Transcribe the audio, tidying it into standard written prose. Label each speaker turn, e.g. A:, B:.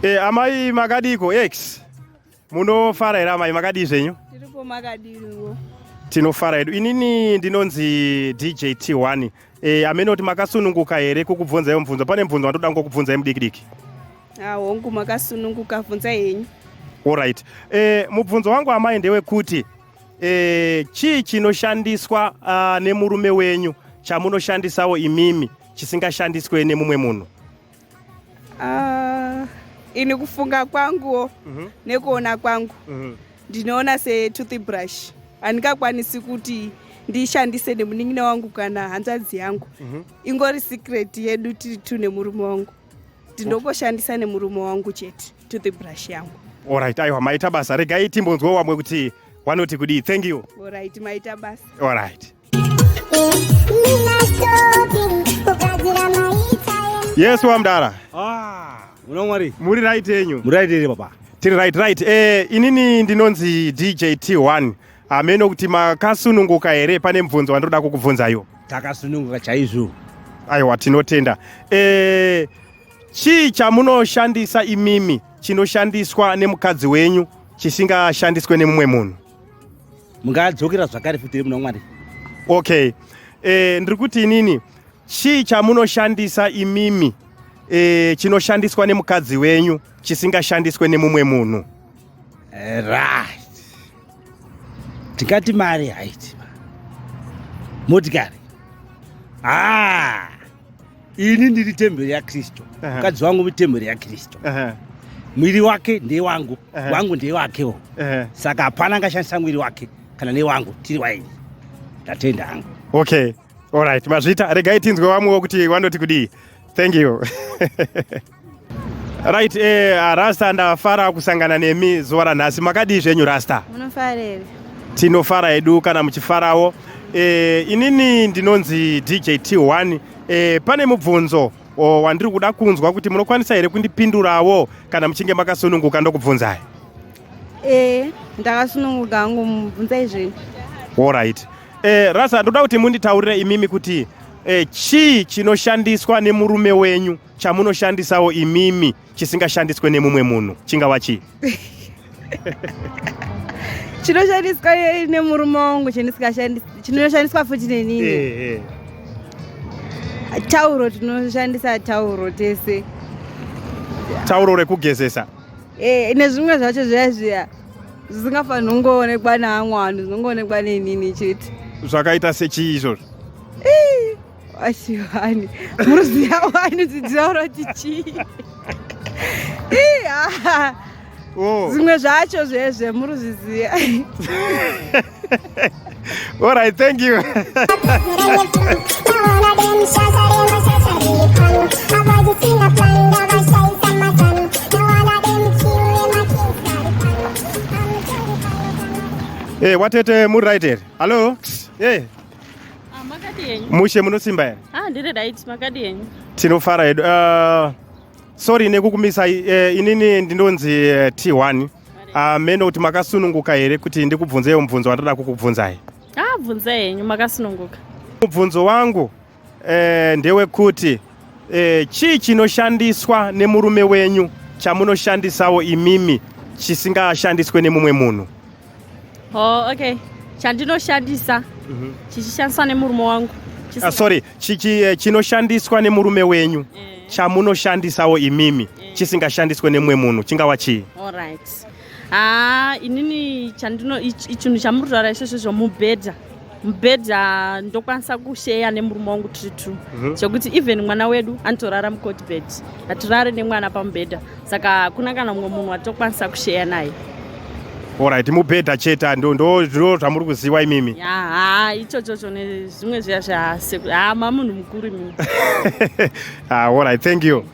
A: Amai makadiko X. Munofara era amai makadi zvenyu?
B: Tiripo makadiwo.
A: Tinofara edu. Inini ndinonzi DJ T1. Amene kuti makasununguka here kukubvunza iyo mvunzo. Pane mvunzo watoda ngokubvunza mudikidiki.
B: Hongu makasununguka bvunza yenyu.
A: All right. Mubvunzo wangu amai ndewekuti chii chinoshandiswa nemurume wenyu chamunoshandisawo imimi chisingashandiswe nemumwe munhu?
B: Ini kufunga kwangu nekuona kwangu ndinoona setoothbrush. Handingakwanisi kuti ndishandise nemunin'ina wangu kana hanzvadzi yangu. Ingori secret yedu tiri tu nemurume wangu. Ndinongoshandisa nemurume wangu chete toothbrush yangu.
A: All right, aiwa maita basa. Regai timbonzwa wamwe kuti wanoti kudi. Thank you.
B: All right, maita basa.
A: All right. Yes, wamdara.
C: Unongwari.
A: Muri right yenyu.
C: Muri right ere papa.
A: Tiri right. Inini ndinonzi DJ T1. Ameno kuti makasununguka here pane mvunzo wandoda kukubvunzayo.
C: Takasununguka chaizvo.
A: Aiwa tinotenda. Chii chamunoshandisa imimi chinoshandiswa nemukadzi wenyu chisingashandiswe nemumwe munhu?
C: Mungadzokera zvakare futi muna Mwari.
A: Okay. Ndiri kuti inini chii chamunoshandisa imimi chinoshandiswa nemukadzi wenyu chisingashandiswe nemumwe munhu?
C: Right. Tikati mari haiti. Motikari. Ini ndiri temberi yaKristu. Mukadzi wangu mutemberi yaKristu. Mwiri wake ndiye wangu, wangu ndiye wakewo. Saka hapana angashandisa mwiri wake kana newangu tiri waini. Ndatenda hangu.
A: Okay. All right. Mazvita regai tinzwe wamwe kuti wanoti kudi. Thank you. Right, Rasta ndafara kusangana nemi zuva ranhasi. Makadi zvenyu Rasta?
B: Munofara here?
A: Tinofara edu kana muchifarawo. Inini ndinonzi DJ T1. Pane mubvunzo wandiri kuda kunzwa kuti munokwanisa here kundipindurawo kana muchinge makasununguka ndokubvunzai?
B: Ndakasununguka hangu mubvunza izveni.
A: All right. Rasa ndoda kuti munditaurire imimi kuti chii chinoshandiswa nemurume wenyu chamunoshandisawo imimi chisingashandiswe nemumwe munhu? Chingava chii?
B: Chinoshandiswa nemurume wangu chinoshandiswa futi nenini? Tauro, tinoshandisa tauro tese.
A: Tauro rekugezesa?
B: Nezvimwe zvacho zviya zvisingafaniri kungoonekwa naamwe vanhu, zvinongoonekwa nenini chete.
A: Zvakaita sechii izvozvo?
B: Ashivani, muruziya wani tidzitaura kuti chii? Zvimwe zvacho zvezve muruzviziya.
A: All right, thank you. Watete muri right here. Hello?
D: Makadi yenyu.
A: Mushe munosimba here?
D: Ndiri right, makadi yenyu.
A: Tinofara edu. Sorry nekukumisa. Inini ndinonzi T1. Meno kuti makasununguka here kuti ndikubvunzeyo mubvunzo wandoda kukubvunzai?
D: Bvunza yenyu, makasununguka.
A: Mubvunzo wangu ndewekuti chii chinoshandiswa nemurume wenyu chamunoshandisawo imimi chisingashandiswe nemumwe munhu?
D: Okay. Chandinoshandisa chichishandiswa nemurume wangu.
A: Sorry, chinoshandiswa nemurume wenyu chamunoshandisawo imimi chisingashandiswe nemumwe munhu. Chingava chii?
D: All right. Inini chinhu chamurutaura izvozvo mubhedha. Mubhedha ndokwanisa kusheya nemurume wangu tiri tu. Chokuti even mwana wedu anotorara mukoti bed. Hatirare nemwana pamubhedha. Saka kuna kana mumwe munhu watokwanisa kusheya naye.
A: All right, mubhedha cheta ndo zvamuri kuziva imimi?
D: Ichocho nezvimwe zviya munhu mukuru imimi.
A: All right, thank you.